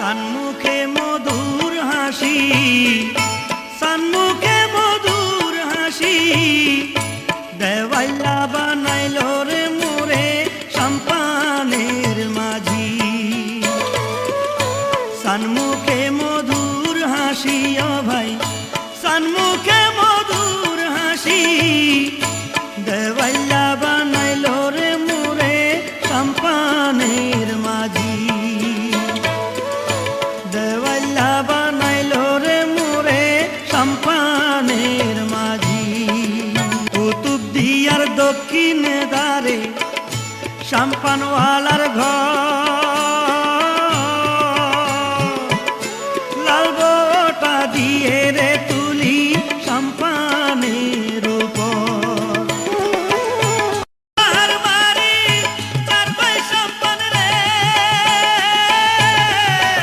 সানমুখে মধুর হাসি, সানমুখে মধুর হাসি, দেওয়াল্লা বানাইল রে মোরে সম্পানের মাঝি। সানমুখে মধুর হাসি ও ভাই, সানমুখে মধুর হাসি, দেওয়াল্লা বানাইল রে মোরে সম্পানের মাঝি। দেওয়াল্লা বানাইল রে মোরে সম্পানের মাঝি। কুতুবদিয়ার দক্ষিণে দ্বারে সম্পানওয়ালার ঘর,